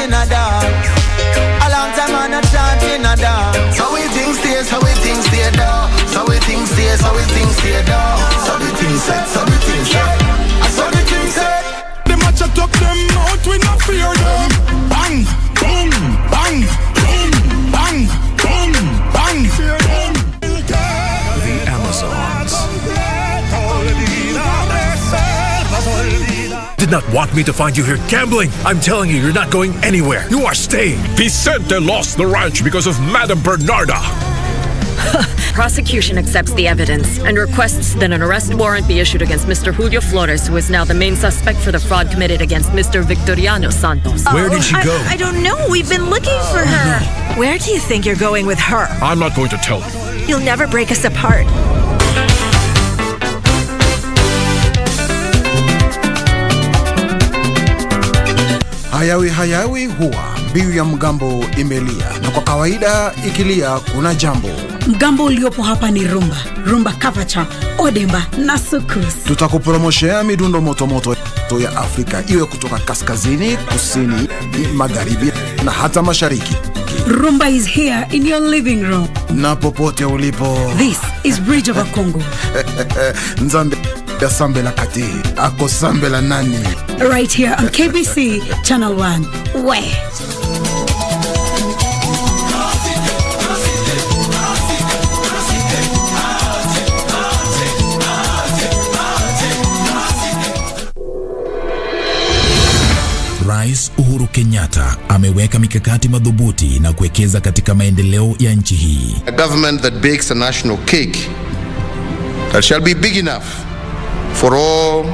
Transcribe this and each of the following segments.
in a dance. A long time on a chant in a dance. So we things stay, so we things stay down. So we things stay, so we things stay down. So the things set, so the things set. So the things set. The match up them out, we not fear them. Bang, boom, bang, boom, bang, boom, bang. The Amazons did not want me to find you here gambling. I'm telling you, you're not going anywhere. You are staying. Vicente lost the ranch because of Madame Bernarda. Prosecution accepts the evidence and requests that an arrest warrant be issued against Mr. Julio Flores, who is now the main suspect for the fraud committed against Mr. Victoriano Santos. Where did she go? I don't know. We've been looking for her. Where do you think you're going with her? I'm not going to tell you. You'll never break us apart. Hayawi huwa mbiu ya mgambo imelia, na kwa kawaida ikilia kuna jambo. Mgambo uliopo hapa ni rumba kavacha, odemba na sukus. Tutakupromoshea midundo moto ya Afrika, iwe kutoka kaskazini, kusini, magharibi na hata mashariki. Rumba is here in your living room. Na popote ulipo. This is Bridge of Congo. Nzambe ya sambe la kati, ako sambe la nani. Right here on KBC Channel 1. Where? Rais Uhuru Kenyatta ameweka mikakati madhubuti na kuwekeza katika maendeleo ya nchi hii. A government that bakes a national cake that shall be big enough for all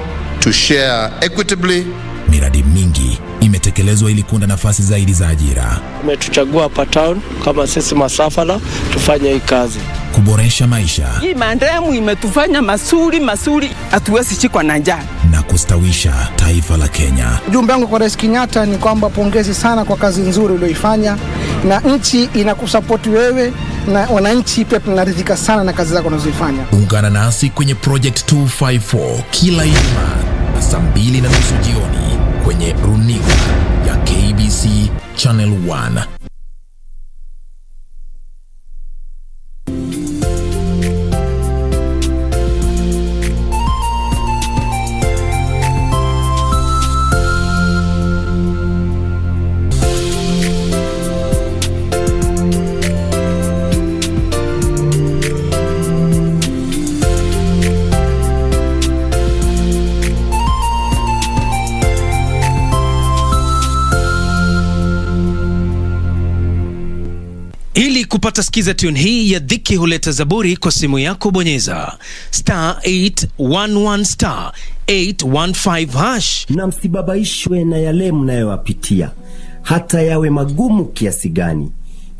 to share equitably. Miradi mingi imetekelezwa ili kuunda nafasi zaidi za ajira. Umetuchagua hapa town kama sisi masafala tufanye hii kazi. Kuboresha maisha. Hii maendeleo imetufanya masuri, hatuwezi chikwa na njaa. Na kustawisha taifa la Kenya. Ujumbe wangu kwa Rais Kenyatta ni kwamba pongezi sana kwa kazi nzuri uliyoifanya, na nchi inakusupport wewe, na wananchi pia tunaridhika sana na kazi zako unazofanya. Ungana nasi kwenye Project 254 kila Ijumaa saa 2:30 jioni kwenye runinga ya KBC Channel 1. Ili kupata skiza tune hii ya Dhiki Huleta Zaburi kwa simu yako, bonyeza *811 *815#. Na msibabaishwe na yale mnayowapitia, hata yawe magumu kiasi gani,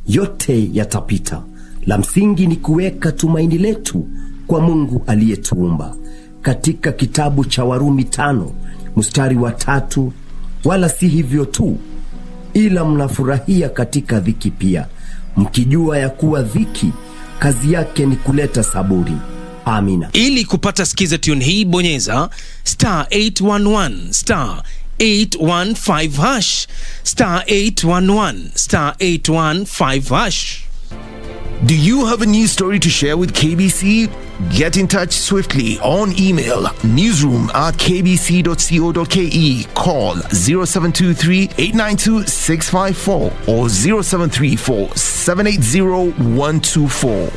yote yatapita. La msingi ni kuweka tumaini letu kwa Mungu aliyetuumba. Katika kitabu cha Warumi 5:3, wala si hivyo tu, ila mnafurahia katika dhiki pia, mkijua ya kuwa dhiki kazi yake ni kuleta saburi. Amina. Ili kupata skiza tune hii, bonyeza *811 *815#, *811 *815#. Do you have a news story to share with KBC? Get in touch swiftly on email newsroom@kbc.co.ke, call 0723-892-654 or 0734-780-124.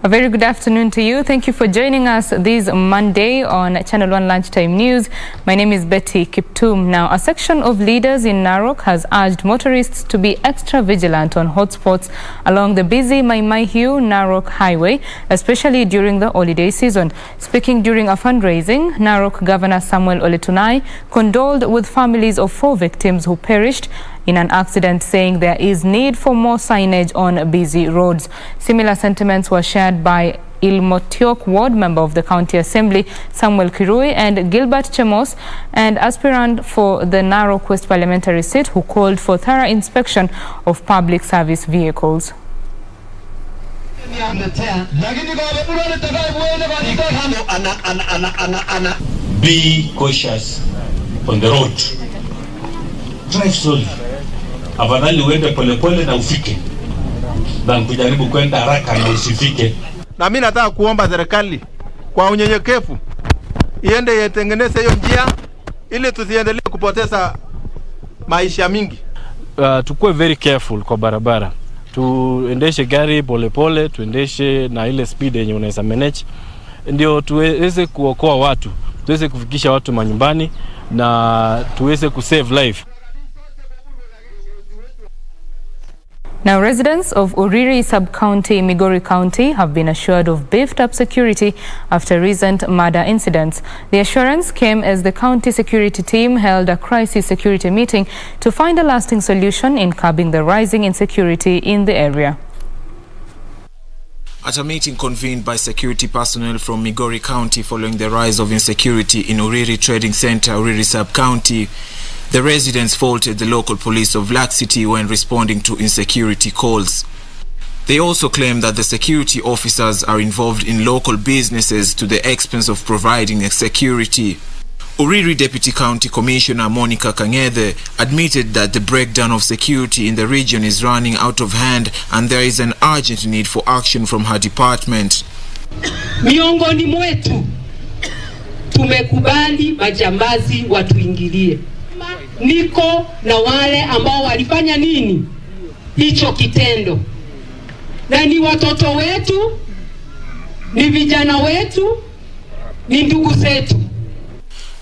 A very good afternoon to you. Thank you for joining us this Monday on Channel 1 Lunchtime News. My name is Betty Kiptum. Now, a section of leaders in Narok has urged motorists to be extra vigilant on hotspots along the busy Mai-Mahiu-Narok highway, especially during the holiday season. Speaking during a fundraising, Narok Governor Samuel Oletunai condoled with families of 4 victims who perished in an accident, saying there is need for more signage on busy roads. Similar sentiments were shared by Ilmotiok Ward member of the County Assembly Samuel Kirui and Gilbert Chemos, and aspirant for the Narok West parliamentary seat, who called for thorough inspection of public service vehicles. Be cautious on the road. Drive slowly. Afadhali uende polepole na ufike na kujaribu kwenda haraka na usifike. Na mimi nataka kuomba serikali kwa unyenyekevu iende itengeneze hiyo njia ili tusiendelee kupoteza maisha mingi. Tukue very careful kwa barabara. Tuendeshe gari polepole, tuendeshe na ile speed yenye unaweza manage, ndio tuweze kuokoa watu, tuweze kufikisha watu manyumbani na tuweze kusave life. Now, residents of Uriri Sub-County, Migori County have been assured of beefed-up security after recent murder incidents. The assurance came as the county security team held a crisis security meeting to find a lasting solution in curbing the rising insecurity in the area. At a meeting convened by security personnel from Migori County following the rise of insecurity in Uriri Trading Center, Uriri Sub-County, the residents faulted the local police of Black City when responding to insecurity calls. They also claimed that the security officers are involved in local businesses to the expense of providing security. Uriri Deputy County Commissioner Monica Kangede admitted that the breakdown of security in the region is running out of hand and there is an urgent need for action from her department. Miongoni mwetu tumekubali majambazi watuingilie. Niko na wale ambao walifanya nini hicho kitendo, na ni watoto wetu, ni vijana wetu, ni ndugu zetu.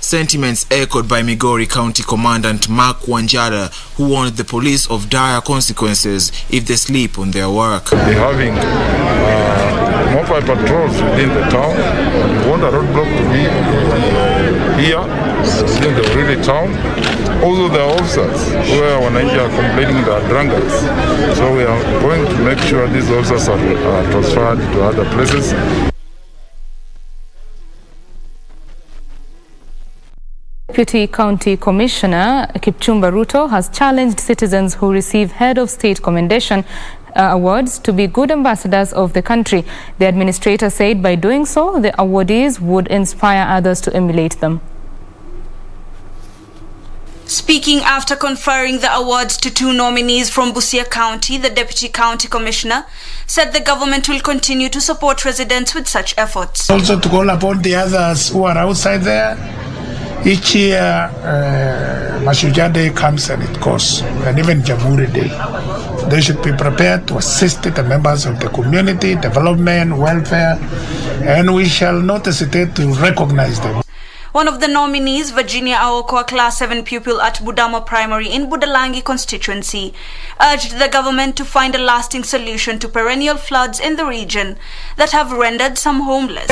Sentiments echoed by Migori County Commandant Mark Wanjara, who warned the police of dire consequences if they sleep on their work. They're having mobile patrols within the town. We want a roadblock to be here within the Uriri town. Also the officers where wananchi are complaining they are drunkards. So we are going to make sure these officers are transferred to other places. Deputy County Commissioner Kiptum Ruto has challenged citizens who receive Head of State Commendation awards to be good ambassadors of the country. The administrator said by doing so, the awardees would inspire others to emulate them. Speaking after conferring the awards to 2 nominees from Busia County, the Deputy County Commissioner said the government will continue to support residents with such efforts. Also to call upon the others who are outside there. Each year, Mashujaa Day comes and it goes, and even Jamhuri Day. They should be prepared to assist the members of the community, development, welfare, and we shall not hesitate to recognize them. One of the nominees, Virginia Aoko, a Class 7 pupil at Budama Primary in Budalangi constituency, urged the government to find a lasting solution to perennial floods in the region that have rendered some homeless.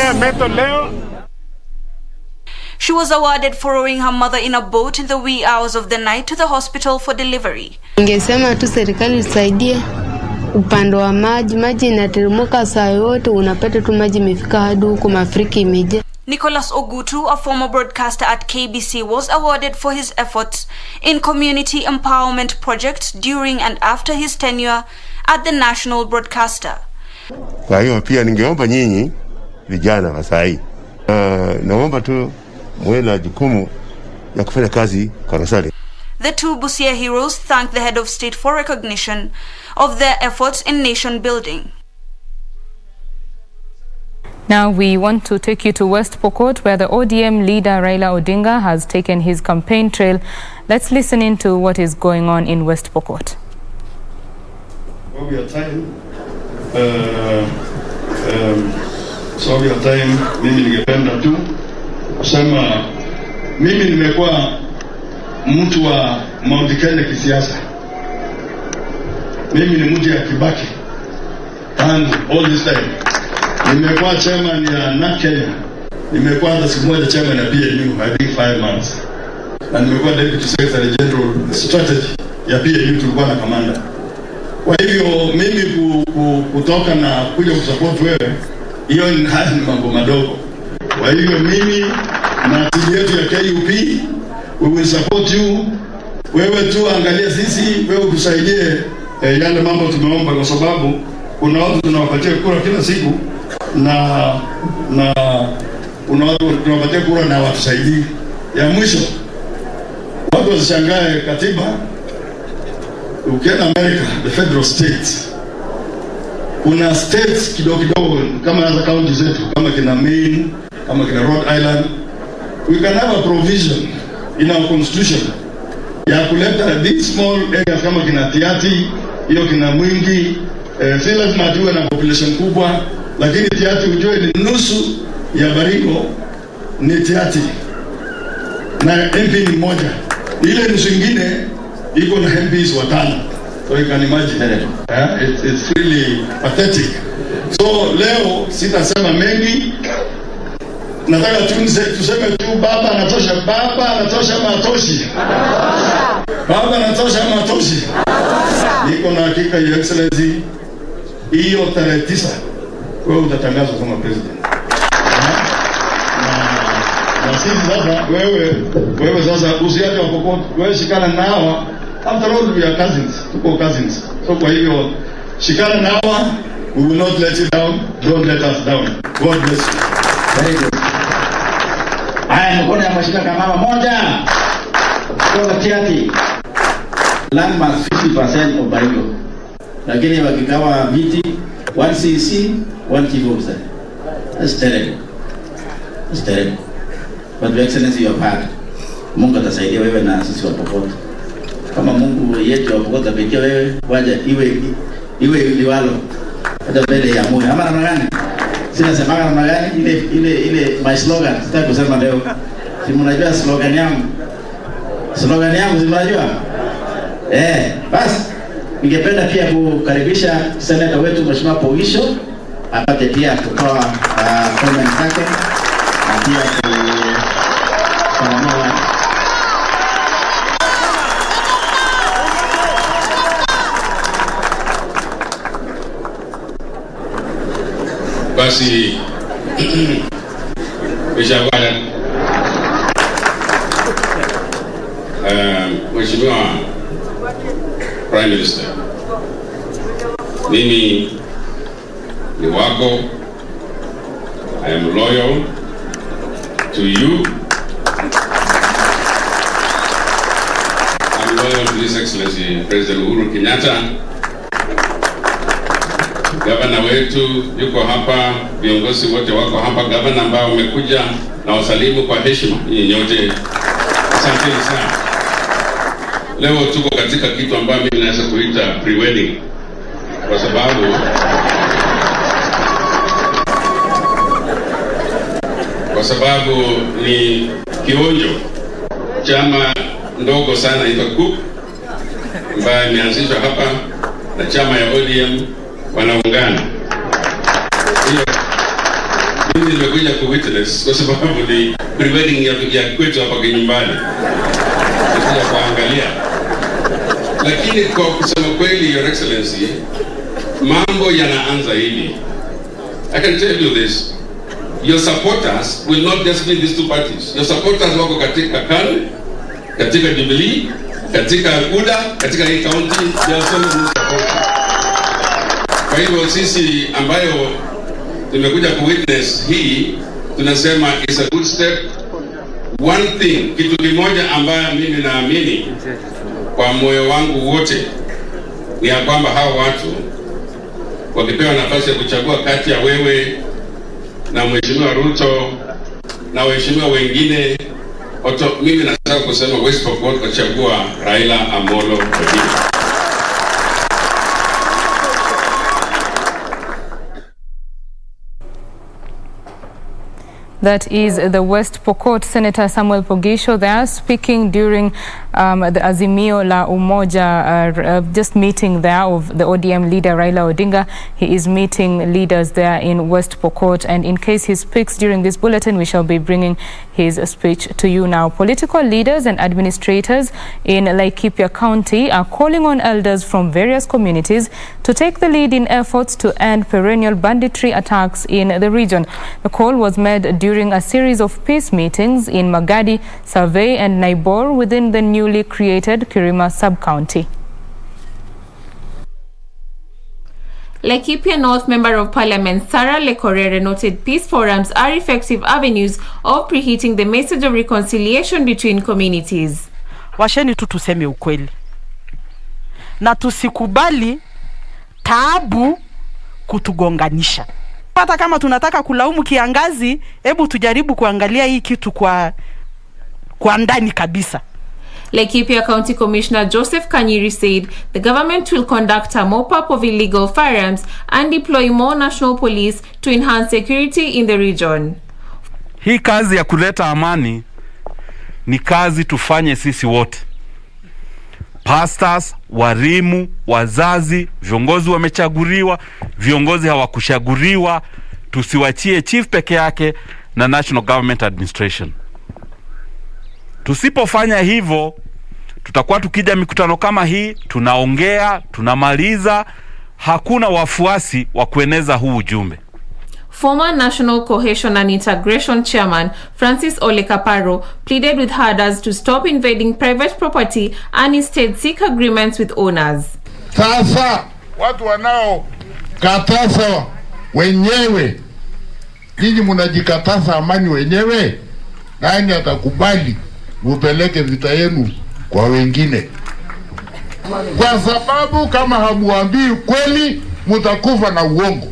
She was awarded for rowing her mother in a boat in the wee hours of the night to the hospital for delivery. Ningesema tu serikali isaidie upande wa maji inateremka saa yote, unapata tu maji imefika hadi huko mafuriko imejaa. Nicholas Ogutu, a former broadcaster at KBC, was awarded for his efforts in community empowerment projects during and after his tenure at the national broadcaster. Kwa hiyo pia ningeomba nyinyi vijana wa sai, naomba tu muwe na jukumu ya kufanya kazi kwa rasali. The 2 Busia heroes thanked the head of state for recognition of their efforts in nation building. Now we want to take you to West Pokot, where the ODM leader Raila Odinga has taken his campaign trail. Let's listen into what is going on in West Pokot. Well, we are time sababu ya time, mimi ningependa tu kusema mimi nimekuwa mtu wa Mount Kenya kisiasa. Mimi ni mtu ya Kibaki and all this time nimekuwa chairman ya NAK Kenya, nimekuwa hata siku moja chairman ya PNU, I think 5 months, na nimekuwa deputy secretary general strategy ya PNU, tulikuwa na kamanda. Kwa hivyo mimi kutoka na kuja kusupport wewe, hiyo ni mambo madogo. Kwa hivyo mimi na timu yetu ya KUP, we will support you. Wewe tu angalia sisi, wewe tusaidie yale mambo tumeomba, kwa sababu kuna watu tunawapatia kura kila siku na kuna watu tunawapatia kura na watusaidii. Ya mwisho, watu wasishangae katiba. Ukienda America, the federal states, kuna states kidogo kidogo kama za county zetu, kama kina Maine, kama kina Rhode Island. We can have a provision in our constitution ya kuleta these small areas kama kina Tiati, hiyo kina Mwingi, si lazima tuwe na population kubwa, lakini Tiati ujue ni nusu ya Baringo ni Tiati na MP ni moja, ile nusu ingine iko na MPs 5. So you can imagine, it's really pathetic. So leo sitasema mengi, nataka tuseme tu baba anatosha. Baba anatosha matoshi. Baba anatosha matoshi. Niko na hakika Your Excellency, hiyo tarehe 9 wewe utatangazwa kama president. Na sisi sasa, wewe sasa usiache wapokoto, wewe shikana nao. After all, we are cousins, tuko cousins. So kwa hivyo shikana nao, we will not let you down, don't let us down. God bless you. Very good. Haya, mkono ya mashika kama moja. Kwa Tiati, landmass 50% of Baringo. Lakini wakikawa viti 1 CC, 1 chief officer. That's terrible. That's terrible. But Your Excellency, your part, Mungu atasaidia wewe na sisi wapokoto. Kama Mungu yetu wapokoto pekee wewe, waje iwe liwalo hata mbele ya Mungu. Ama namna gani? Sina sema namna gani, ile my slogan, sitaki kusema leo. Si mnajua slogan yangu? Slogan yangu si mnajua? Basi ningependa pia kukaribisha seneta wetu Mheshimiwa Powisho apate pia kutoa comment zake na pia kusalamia. Basi Mheshimiwa Mheshimiwa Prime Minister, mimi ni wako. I am loyal to you. I'm loyal to His Excellency President Uhuru Kenyatta. Gavana wetu yuko hapa, viongozi wote wako hapa, gavana ambao wamekuja na wasalimu kwa heshima. Nyinyi nyote asanteni sana. Leo tuko katika kitu ambacho mimi naweza kuita pre-wedding, kwa sababu ni kionjo chama ndogo sana ito KUP ambayo imeanzishwa hapa na chama ya ODM wanaungana. Hiyo mimi nimekuja ku witness kwa sababu ni pre-wedding ya kwetu hapa nyumbani. Ndio kuangalia. Lakini kwa kusema kweli, Your Excellency, mambo yanaanza hivi. I can tell you this. Your supporters will not just be these two parties. Your supporters wako katika KANU, katika Jubilee, katika UDA, katika hii county, they are so many supporters. Kwa hivyo sisi ambayo tumekuja ku witness hii, tunasema it's a good step. One thing, kitu kimoja ambayo mimi naamini kwa moyo wangu wote ni ya kwamba hao watu wakipewa nafasi ya kuchagua kati ya wewe na Mheshimiwa Ruto na waheshimiwa wengine, mimi nataka kusema West Pokot kuchagua Raila Amolo Odinga. That is the West Pokot Senator Samuel Pogisho there speaking during the Azimio la Umoja just meeting there of the ODM leader Raila Odinga. He is meeting leaders there in West Pokot, and in case he speaks during this bulletin, we shall be bringing his speech to you now. Political leaders and administrators in Laikipia County are calling on elders from various communities to take the lead in efforts to end perennial banditry attacks in the region. The call was made during a series of peace meetings in Magadi, Survey and Naibor within the newly created Kirima sub-county. Laikipia North Member of Parliament Sarah Lekorere noted peace forums are effective avenues of preheating the message of reconciliation between communities. Washeni tu tuseme ukweli na tusikubali taabu kutugonganisha. Hata kama tunataka kulaumu kiangazi, hebu tujaribu kuangalia hii kitu kwa ndani kabisa. Laikipia County Commissioner Joseph Kanyiri said the government will conduct a mop-up of illegal firearms and deploy more national police to enhance security in the region. Hii kazi ya kuleta amani ni kazi tufanye sisi wote. Pastors, warimu, wazazi, viongozi wamechaguliwa, viongozi hawakuchaguliwa, tusiwachie chief peke yake na National Government Administration. Tusipofanya hivyo, tutakuwa tukija mikutano kama hii, tunaongea, tunamaliza, hakuna wafuasi wa kueneza huu ujumbe. Former National Cohesion and Integration Chairman Francis Ole Kaparo pleaded with herders to stop invading private property and instead seek agreements with owners. Sasa watu wanao katasa wenyewe, ninyi mnajikatasa amani wenyewe, nani atakubali mupeleke vita yenu kwa wengine? Kwa sababu kama hamuambii kweli mutakufa na uongo.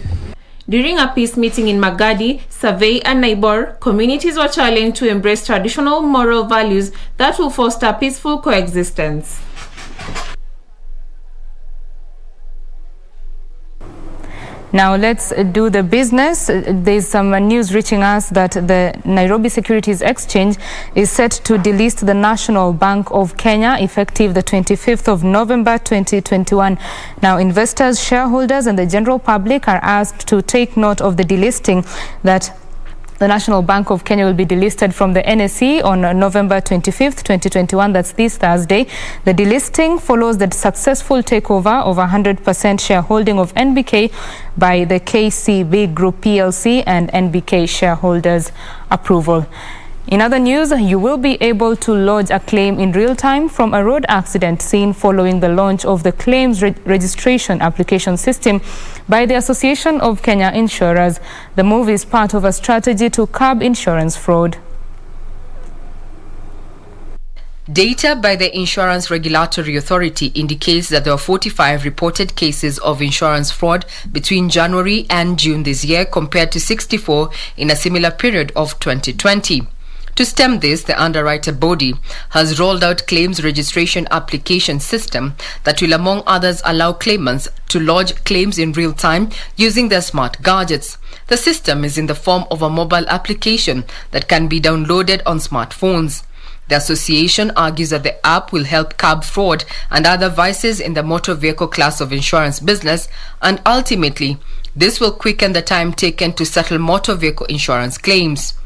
During a peace meeting in Magadi, Survey and Naibor, communities were challenged to embrace traditional moral values that will foster peaceful coexistence. Now let's do the business. There's some news reaching us that the Nairobi Securities Exchange is set to delist the National Bank of Kenya effective the 25th of November 2021. Now investors, shareholders and the general public are asked to take note of the delisting that the National Bank of Kenya will be delisted from the NSE on November 25th, 2021. That's this Thursday. The delisting follows the successful takeover of 100% shareholding of NBK by the KCB Group PLC and NBK shareholders' approval. In other news, you will be able to lodge a claim in real time from a road accident seen following the launch of the claims registration application system by the Association of Kenya Insurers. The move is part of a strategy to curb insurance fraud. Data by the Insurance Regulatory Authority indicates that there were 45 reported cases of insurance fraud between January and June this year compared to 64 in a similar period of 2020. To stem this, the underwriter body has rolled out claims registration application system that will, among others, allow claimants to lodge claims in real time using their smart gadgets. The system is in the form of a mobile application that can be downloaded on smartphones. The association argues that the app will help curb fraud and other vices in the motor vehicle class of insurance business, and ultimately, this will quicken the time taken to settle motor vehicle insurance claims.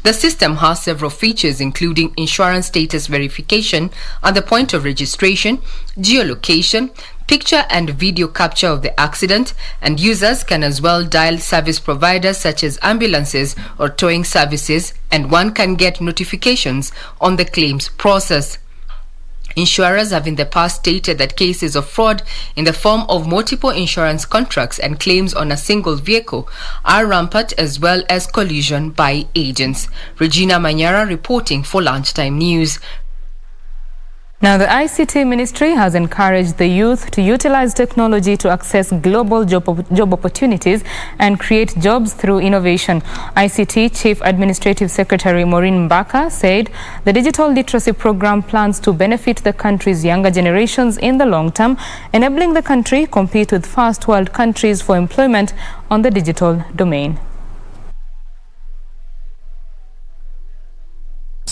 The system has several features including insurance status verification at the point of registration, geolocation, picture and video capture of the accident, and users can as well dial service providers such as ambulances or towing services, and one can get notifications on the claims process. Insurers have in the past stated that cases of fraud in the form of multiple insurance contracts and claims on a single vehicle are rampant, as well as collusion by agents. Regina Manyara reporting for Lunchtime News. Now, the ICT Ministry has encouraged the youth to utilize technology to access global job opportunities and create jobs through innovation. ICT Chief Administrative Secretary Maureen Mbaka said the digital literacy program plans to benefit the country's younger generations in the long term, enabling the country to compete with first world countries for employment on the digital domain.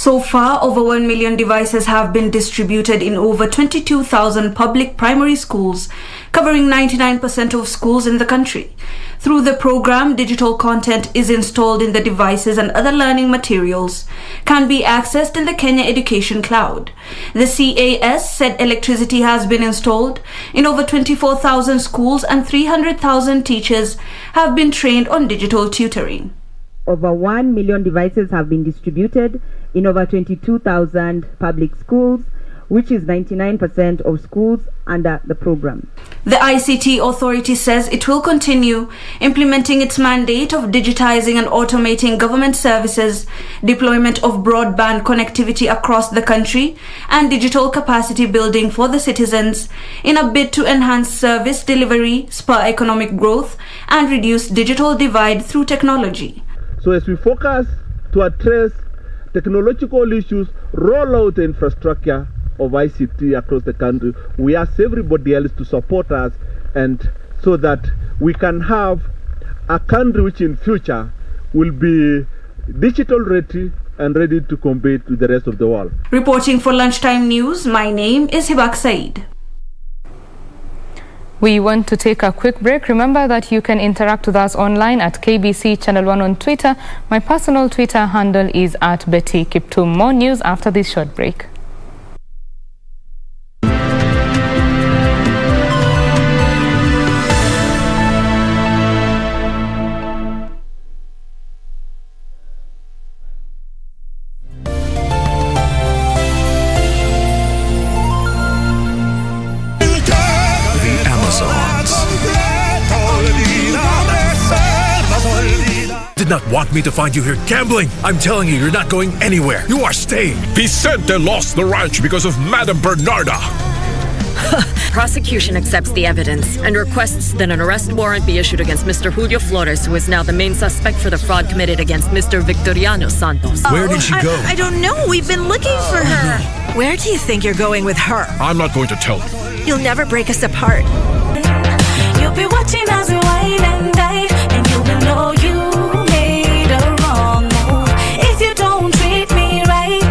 So far, over 1 million devices have been distributed in over 22,000 public primary schools, covering 99% of schools in the country. Through the program, digital content is installed in the devices and other learning materials can be accessed in the Kenya Education Cloud. The CAS said electricity has been installed in over 24,000 schools and 300,000 teachers have been trained on digital tutoring. Over 1 million devices have been distributed in over 22,000 public schools, which is 99% of schools under the program. The ICT authority says it will continue implementing its mandate of digitizing and automating government services, deployment of broadband connectivity across the country, and digital capacity building for the citizens in a bid to enhance service delivery, spur economic growth, and reduce digital divide through technology. So as we focus to address technological issues, roll out the infrastructure of ICT across the country, we ask everybody else to support us, and so that we can have a country which in future will be digital ready and ready to compete with the rest of the world. Reporting for Lunchtime News, my name is Hibak Said. We want to take a quick break. Remember that you can interact with us online at KBC Channel 1 on Twitter. My personal Twitter handle is @Betty Kiptum. More news after this short break. Did not want me to find you here gambling. I'm telling you, you're not going anywhere. You are staying. Vicente lost the ranch because of Madame Bernarda. Prosecution accepts the evidence and requests that an arrest warrant be issued against Mr. Julio Flores, who is now the main suspect for the fraud committed against Mr. Victoriano Santos. Where did she go? I don't know. We've been looking for her. Where do you think you're going with her? I'm not going to tell you. You'll never break us apart. You'll be watching as we wine and dine, and you will know you made a wrong move. If you don't treat me right,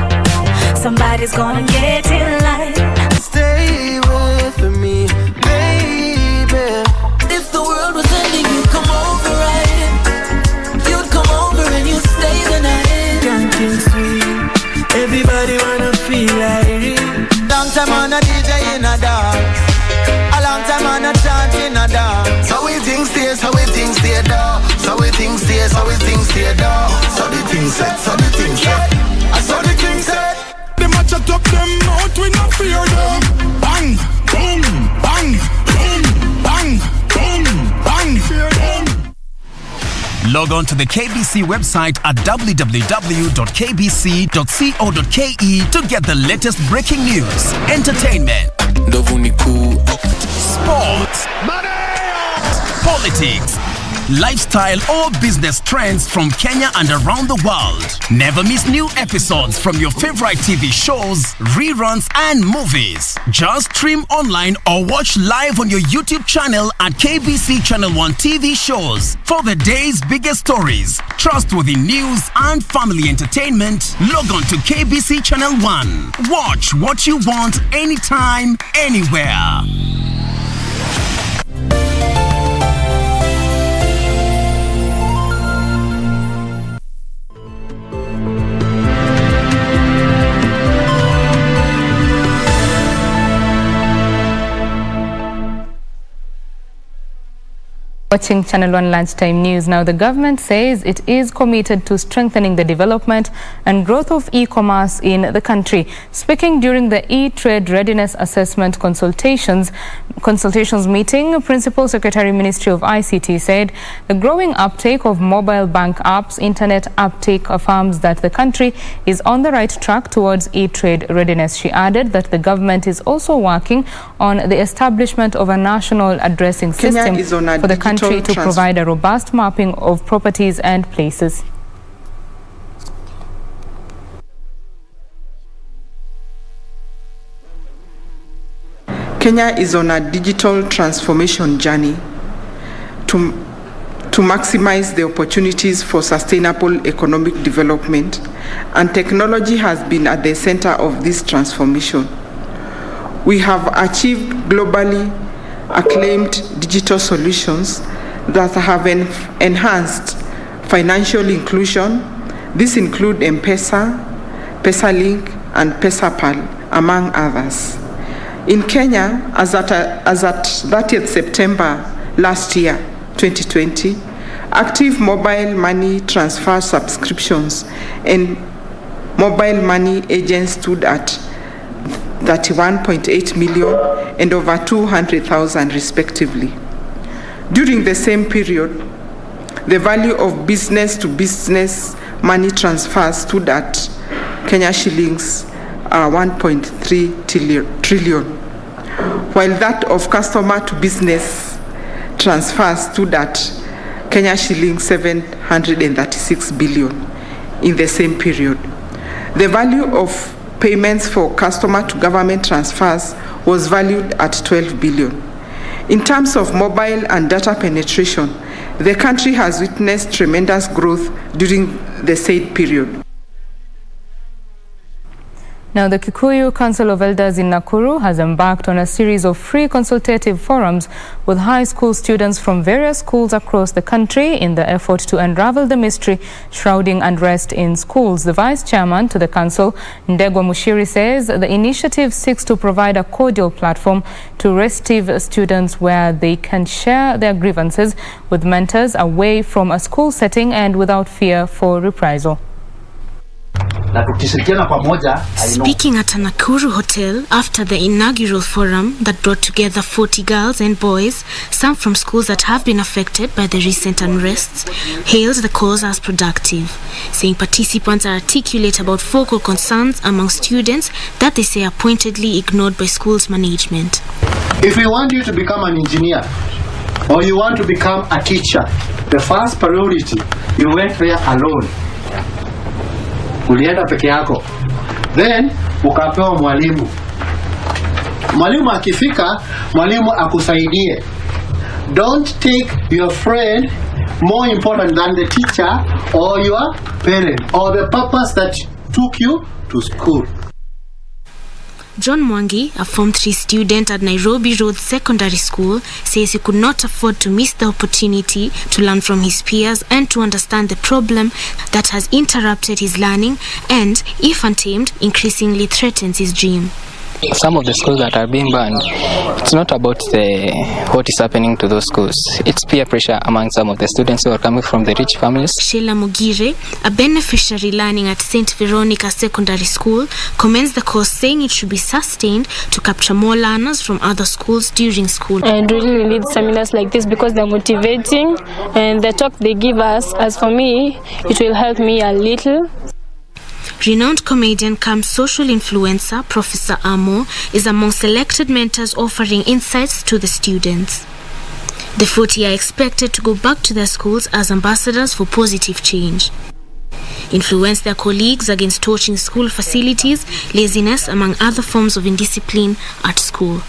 somebody's gonna get in line. Stay with me, baby. If the world was ending, you'd come over, right? You'd come over and you'd stay the night. Something sweet, everybody wanna feel like it. Long time on a DJ in a dance, a long time on a chant in a dance. So we think stay, so we think stay down. So we think stay, so we think stay down. So the thing said, so the thing said, I saw the king said. They match up them out, we not fear them. Bang, boom, bang, boom, bang, boom, bang, fear them. Log on to the KBC website at www.kbc.co.ke to get the latest breaking news, entertainment, sports, politics, lifestyle or business trends from Kenya and around the world. Never miss new episodes from your favorite TV shows, reruns and movies. Just stream online or watch live on your YouTube channel at KBC Channel 1 TV shows. For the day's biggest stories, trustworthy news and family entertainment, log on to KBC Channel 1. Watch what you want anytime, anywhere. Watching Channel 1 Lunchtime News. Now, the government says it is committed to strengthening the development and growth of e-commerce in the country. Speaking during the e-trade readiness assessment consultations meeting, Principal Secretary Ministry of ICT said the growing uptake of mobile bank apps, internet uptake affirms that the country is on the right track towards e-trade readiness. She added that the government is also working on the establishment of a national addressing system for the country to provide a robust mapping of properties and places. Kenya is on a digital transformation journey to to maximize the opportunities for sustainable economic development, and technology has been at the center of this transformation. We have achieved globally acclaimed digital solutions that have enhanced financial inclusion. These include M-Pesa, PesaLink, and PesaPal, among others. In Kenya, as at 30th September last year, 2020, active mobile money transfer subscriptions and mobile money agents stood at 31.8 million and over 200,000 respectively. During the same period, the value of business-to-business money transfers stood at Kenya shillings 1.3 trillion, while that of customer-to-business transfers stood at Kenya shillings 736 billion in the same period. The value of payments for customer-to-government transfers was valued at 12 billion. In terms of mobile and data penetration, the country has witnessed tremendous growth during the said period. Now, the Kikuyu Council of Elders in Nakuru has embarked on a series of free consultative forums with high school students from various schools across the country in the effort to unravel the mystery shrouding unrest in schools. The vice chairman to the council, Ndegwa Mushiri, says the initiative seeks to provide a cordial platform to restive students where they can share their grievances with mentors away from a school setting and without fear for reprisal. Speaking at a Nakuru hotel after the inaugural forum that brought together 40 girls and boys, some from schools that have been affected by the recent unrests, hailed the cause as productive, saying participants are articulate about focal concerns among students that they say are pointedly ignored by schools management. If we want you to become an engineer or you want to become a teacher, the first priority, you went there alone. Ulienda peke yako, then ukapewa mwalimu. Mwalimu akifika, mwalimu akusaidie. Don't take your friend more important than the teacher or your parent or the purpose that took you to school. John Mwangi, a Form 3 student at Nairobi Road Secondary School, says he could not afford to miss the opportunity to learn from his peers and to understand the problem that has interrupted his learning and, if untamed, increasingly threatens his dream. Some of the schools that are being banned, it's not about what is happening to those schools. It's peer pressure among some of the students who are coming from the rich families. Sheila Mugire, a beneficiary learning at St. Veronica Secondary School, commends the course, saying it should be sustained to capture more learners from other schools during school. And we really need seminars like this because they're motivating, and the talk they give us, as for me, it will help me a little. Renowned comedian cum social influencer Professor Amo is among selected mentors offering insights to the students. The 40 are expected to go back to their schools as ambassadors for positive change, influence their colleagues against torching school facilities, laziness, among other forms of indiscipline at school.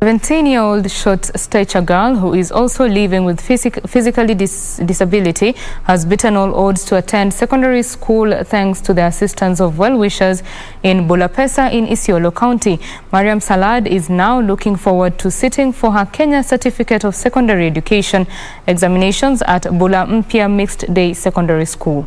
17-year-old short-stature girl who is also living with physically disability has beaten all odds to attend secondary school thanks to the assistance of well-wishers in Bulapesa in Isiolo County. Mariam Salad is now looking forward to sitting for her Kenya Certificate of Secondary Education examinations at Bula Mpya Mixed Day Secondary School.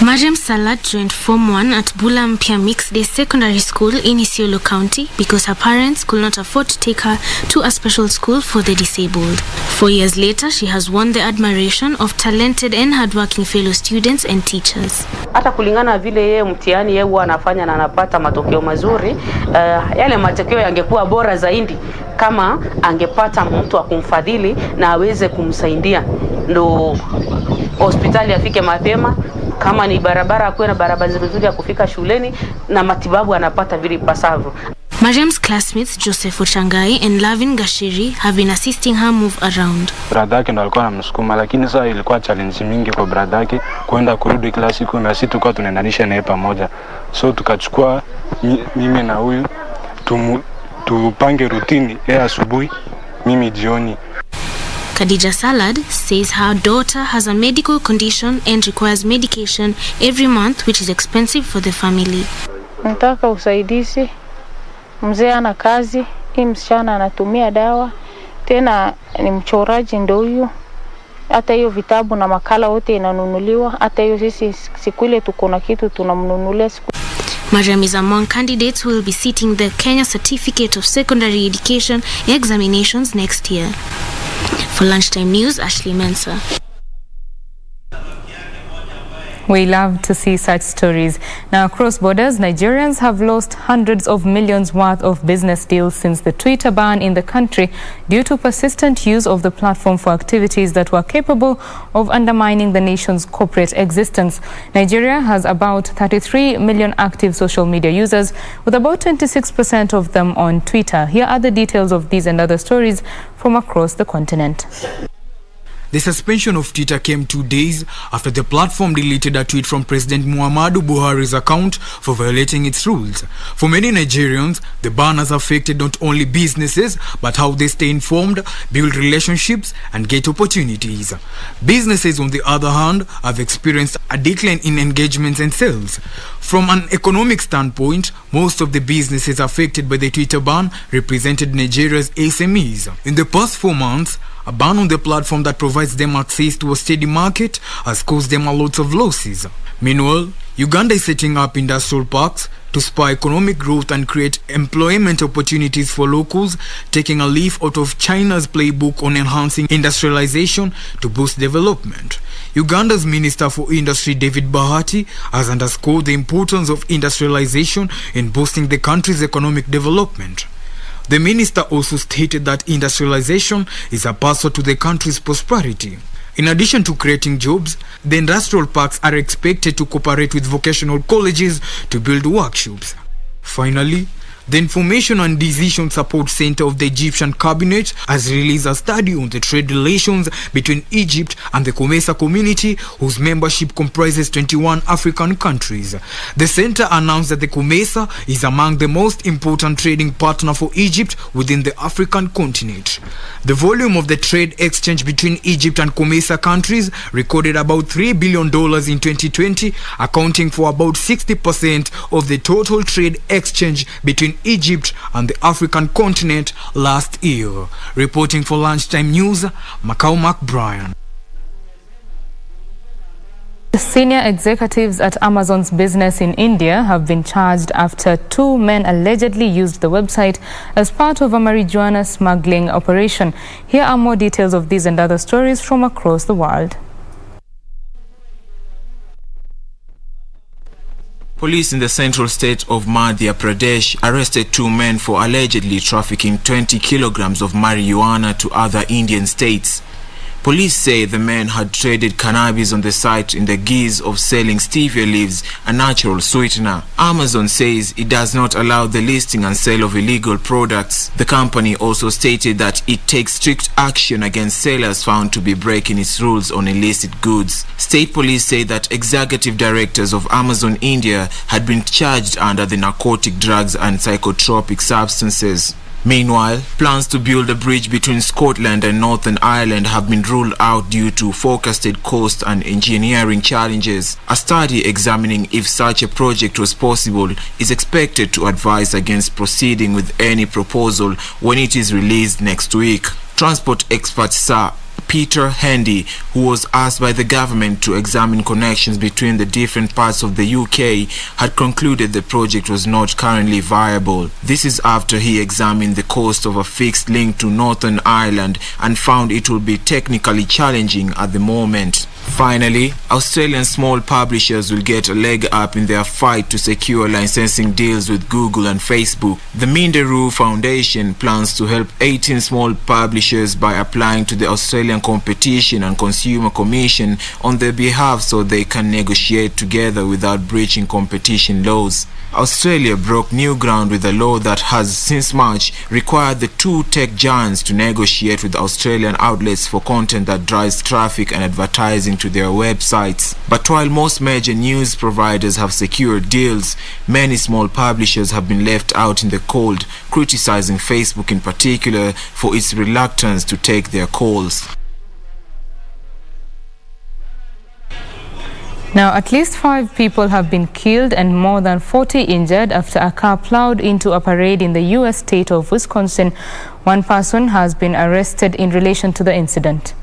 Mariam Salad joined Form 1 at Bula Mpya Mixed Day Secondary School in Isiolo County because her parents could not afford to take her to a special school for the disabled. 4 years later, she has won the admiration of talented and hardworking fellow students and teachers. Hata kulingana vile yeye mtihani yeye huwa anafanya na anapata matokeo mazuri, yale matokeo yangekuwa bora zaidi kama angepata mtu akumfadhili na aweze kumsaidia ndo hospitali afike mapema. Kama ni barabara akuwe na barabara nzuri ya kufika shuleni na matibabu anapata vile pasavyo. Mariam's classmates Joseph Ochangai and Lavin Gashiri have been assisting her move around. Brother yake ndo alikuwa anamsukuma, lakini sasa ilikuwa challenge mingi kwa brother yake kwenda kurudi kila siku, na sisi tulikuwa tunaendanisha naye pamoja. So tukachukua mimi na huyu tupange rutini asubuhi, mimi jioni. Khadija Salad says her daughter has a medical condition and requires medication every month, which is expensive for the family. Nataka usaidizi. Mzee ana kazi, hii msichana anatumia dawa, tena ni mchoraji ndio huyu. Hata hiyo vitabu na makala wote inanunuliwa, hata hiyo sisi siku ile tuko na kitu tunamnunulia siku. Mariam is among candidates who will be sitting the Kenya Certificate of Secondary Education examinations next year. For Lunchtime News, Ashley Mensa. We love to see such stories. Now, across borders, Nigerians have lost hundreds of millions worth of business deals since the Twitter ban in the country due to persistent use of the platform for activities that were capable of undermining the nation's corporate existence. Nigeria has about 33 million active social media users, with about 26% of them on Twitter. Here are the details of these and other stories from across the continent. The suspension of Twitter came 2 days after the platform deleted a tweet from President Muhammadu Buhari's account for violating its rules. For many Nigerians, the ban has affected not only businesses, but how they stay informed, build relationships, and get opportunities. Businesses, on the other hand, have experienced a decline in engagements and sales. From an economic standpoint, most of the businesses affected by the Twitter ban represented Nigeria's SMEs. In the past 4 months, a ban on the platform that provides them access to a steady market has caused them a lot of losses. Meanwhile, Uganda is setting up industrial parks to spur economic growth and create employment opportunities for locals, taking a leaf out of China's playbook on enhancing industrialization to boost development. Uganda's Minister for Industry, David Bahati, has underscored the importance of industrialization in boosting the country's economic development. The minister also stated that industrialization is a password to the country's prosperity. In addition to creating jobs, the industrial parks are expected to cooperate with vocational colleges to build workshops. Finally, the Information and Decision Support Center of the Egyptian Cabinet has released a study on the trade relations between Egypt and the COMESA community, whose membership comprises 21 African countries. The center announced that the COMESA is among the most important trading partner for Egypt within the African continent. The volume of the trade exchange between Egypt and COMESA countries recorded about $3 billion in 2020, accounting for about 60% of the total trade exchange between Egypt and the African continent last year. Reporting for Lunchtime News, Macau McBrien. Senior executives at Amazon's business in India have been charged after 2 men allegedly used the website as part of a marijuana smuggling operation. Here are more details of these and other stories from across the world. Police in the central state of Madhya Pradesh arrested 2 men for allegedly trafficking 20 kilograms of marijuana to other Indian states. Police say the men had traded cannabis on the site in the guise of selling stevia leaves, a natural sweetener. Amazon says it does not allow the listing and sale of illegal products. The company also stated that it takes strict action against sellers found to be breaking its rules on illicit goods. State police say that executive directors of Amazon India had been charged under the Narcotic Drugs and Psychotropic Substances. Meanwhile, plans to build a bridge between Scotland and Northern Ireland have been ruled out due to forecasted cost and engineering challenges. A study examining if such a project was possible is expected to advise against proceeding with any proposal when it is released next week. Transport expert Sir Peter Handy, who was asked by the government to examine connections between the different parts of the UK, had concluded the project was not currently viable. This is after he examined the cost of a fixed link to Northern Ireland and found it will be technically challenging at the moment. Finally, Australian small publishers will get a leg up in their fight to secure licensing deals with Google and Facebook. The Minderoo Foundation plans to help 18 small publishers by applying to the Australian Competition and Consumer Commission on their behalf so they can negotiate together without breaching competition laws. Australia broke new ground with a law that has since March required the 2 tech giants to negotiate with Australian outlets for content that drives traffic and advertising to to their websites. But while most major news providers have secured deals, many small publishers have been left out in the cold, criticizing Facebook in particular for its reluctance to take their calls. Now, at least 5 people have been killed and more than 40 injured after a car plowed into a parade in the U.S. state of Wisconsin. One person has been arrested in relation to the incident.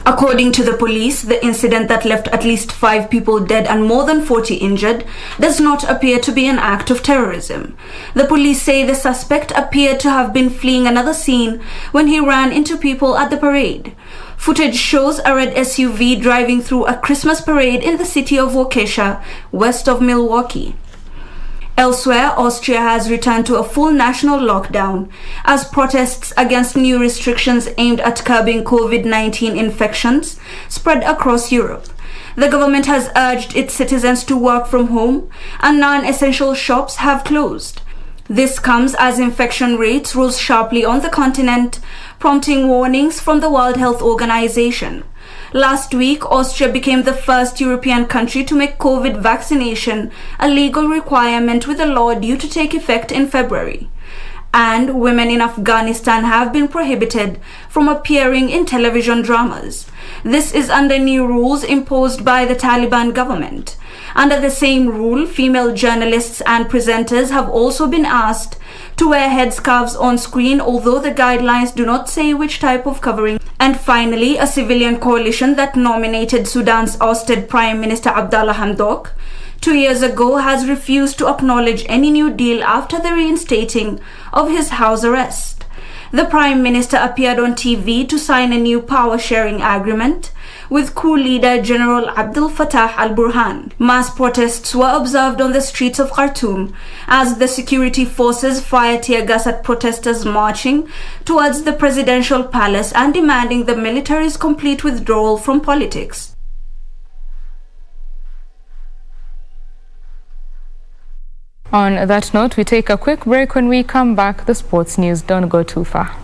According to the police, the incident that left at least 5 people dead and more than 40 injured does not appear to be an act of terrorism. The police say the suspect appeared to have been fleeing another scene when he ran into people at the parade. Footage shows a red SUV driving through a Christmas parade in the city of Waukesha, west of Milwaukee. Elsewhere, Austria has returned to a full national lockdown as protests against new restrictions aimed at curbing COVID-19 infections spread across Europe. The government has urged its citizens to work from home, and non-essential shops have closed. This comes as infection rates rose sharply on the continent, prompting warnings from the World Health Organization. Last week, Austria became the first European country to make COVID vaccination a legal requirement, with a law due to take effect in February. And women in Afghanistan have been prohibited from appearing in television dramas. This is under new rules imposed by the Taliban government. Under the same rule, female journalists and presenters have also been asked to wear headscarves on screen, although the guidelines do not say which type of covering. And finally, a civilian coalition that nominated Sudan's ousted Prime Minister Abdallah Hamdok 2 years ago has refused to acknowledge any new deal after the reinstating of his house arrest. The Prime Minister appeared on TV to sign a new power-sharing agreement with coup leader General Abdel Fattah al-Burhan. Mass protests were observed on the streets of Khartoum as the security forces fired tear gas at protesters marching towards the presidential palace and demanding the military's complete withdrawal from politics. On that note, we take a quick break. When we come back, the sports news. Don't go too far.